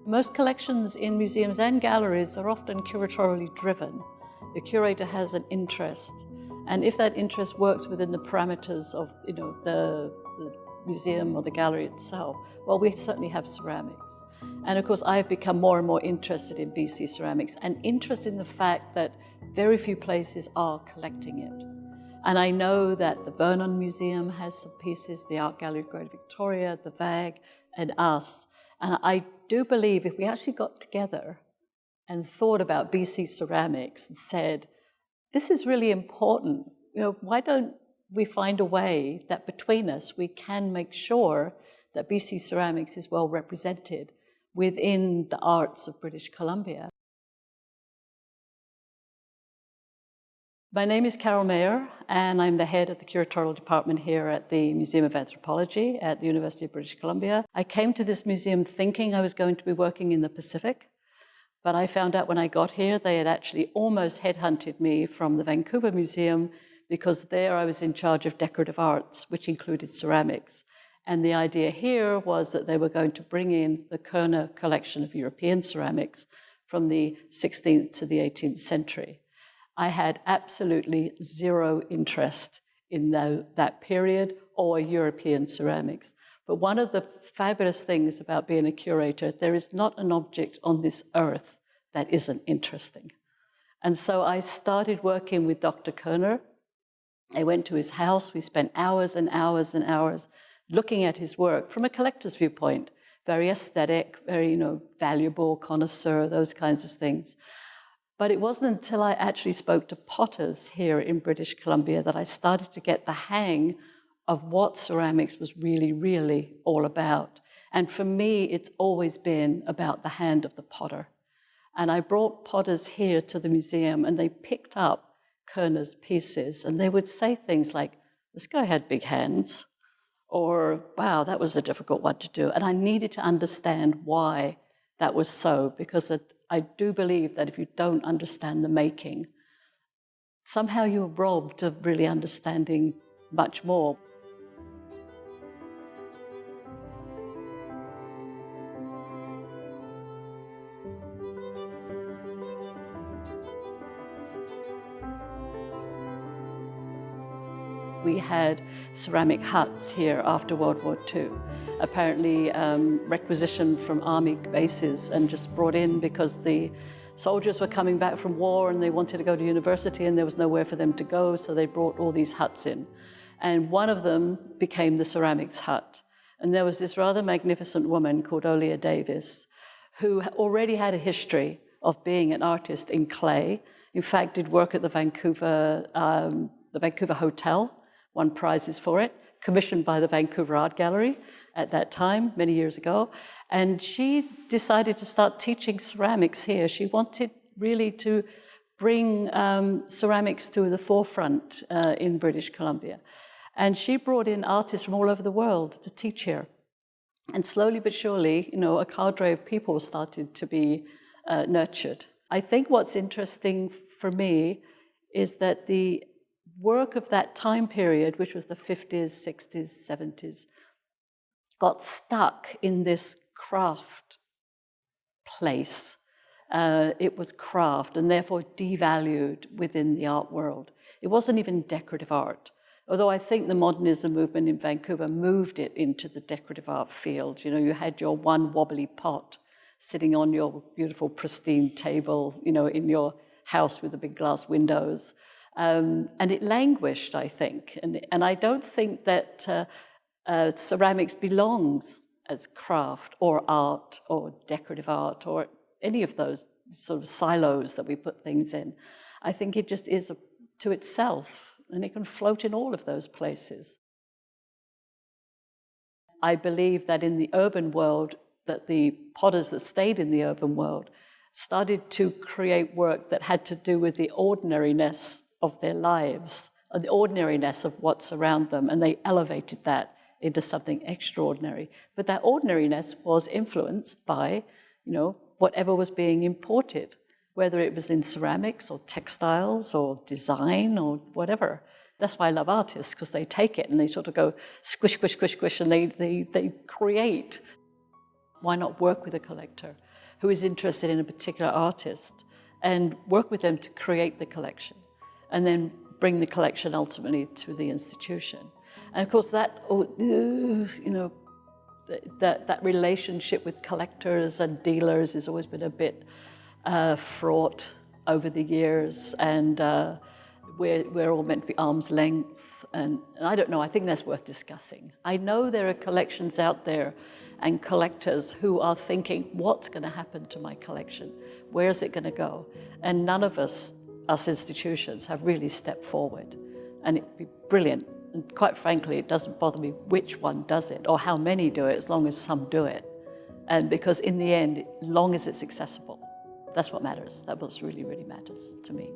Most collections in museums and galleries are often curatorially driven. The curator has an interest, and if that interest works within the parameters of the museum or the gallery itself, well, we certainly have ceramics. And of course, I've become more and more interested in BC ceramics and interested in the fact that very few places are collecting it. And I know that the Vernon Museum has some pieces, the Art Gallery of Greater Victoria, the VAG, and us. And I do believe if we actually got together and thought about BC ceramics and said, this is really important, why don't we find a way that between us we can make sure that BC ceramics is well represented within the arts of British Columbia. My name is Carol Mayer, and I'm the head of the curatorial department here at the Museum of Anthropology at the University of British Columbia. I came to this museum thinking I was going to be working in the Pacific, but I found out when I got here they had actually almost headhunted me from the Vancouver Museum, because there I was in charge of decorative arts, which included ceramics. And the idea here was that they were going to bring in the Koerner collection of European ceramics from the 16th to the 18th century. I had absolutely zero interest in that period or European ceramics. But one of the fabulous things about being a curator, there is not an object on this earth that isn't interesting. And so I started working with Dr. Koerner. I went to his house. We spent hours and hours and hours looking at his work from a collector's viewpoint, very aesthetic, very valuable, connoisseur, those kinds of things. But it wasn't until I actually spoke to potters here in British Columbia that I started to get the hang of what ceramics was really, really all about. And for me, it's always been about the hand of the potter. And I brought potters here to the museum, and they picked up Koerner's pieces, and they would say things like, this guy had big hands, or, wow, that was a difficult one to do. And I needed to understand why that was so, because I do believe that if you don't understand the making, somehow you're robbed of really understanding much more. We had ceramic huts here after World War II, apparently requisitioned from army bases and just brought in because the soldiers were coming back from war and they wanted to go to university and there was nowhere for them to go, so they brought all these huts in. And one of them became the ceramics hut. And there was this rather magnificent woman called Olia Davis, who already had a history of being an artist in clay. In fact, did work at the Vancouver Hotel, won prizes for it, commissioned by the Vancouver Art Gallery at that time, many years ago. And she decided to start teaching ceramics here. She wanted really to bring ceramics to the forefront in British Columbia. And she brought in artists from all over the world to teach here. And slowly but surely, a cadre of people started to be nurtured. I think what's interesting for me is that the work of that time period, which was the 50s, 60s, 70s, got stuck in this craft place. It was craft and therefore devalued within the art world. It wasn't even decorative art, although I think the modernism movement in Vancouver moved it into the decorative art field. You had your one wobbly pot sitting on your beautiful, pristine table, in your house with the big glass windows. And it languished, I think. And I don't think that ceramics belongs as craft or art or decorative art or any of those sort of silos that we put things in. I think it just is to itself, and it can float in all of those places. I believe that in the urban world, that the potters that stayed in the urban world started to create work that had to do with the ordinariness of their lives, or the ordinariness of what's around them, and they elevated that into something extraordinary. But that ordinariness was influenced by, whatever was being imported, whether it was in ceramics or textiles or design or whatever. That's why I love artists, because they take it and they sort of go squish, squish, squish, squish, and they create. Why not work with a collector? who is interested in a particular artist and work with them to create the collection and then bring the collection ultimately to the institution. And of course that, that relationship with collectors and dealers has always been a bit fraught over the years, and we're all meant to be arm's length, and I don't know, I think that's worth discussing. I know there are collections out there and collectors who are thinking, what's going to happen to my collection? Where's it going to go? And none of us institutions, have really stepped forward. And it'd be brilliant. And quite frankly, it doesn't bother me which one does it or how many do it, as long as some do it. And because in the end, as long as it's accessible, that's what matters. That's what really, really matters to me.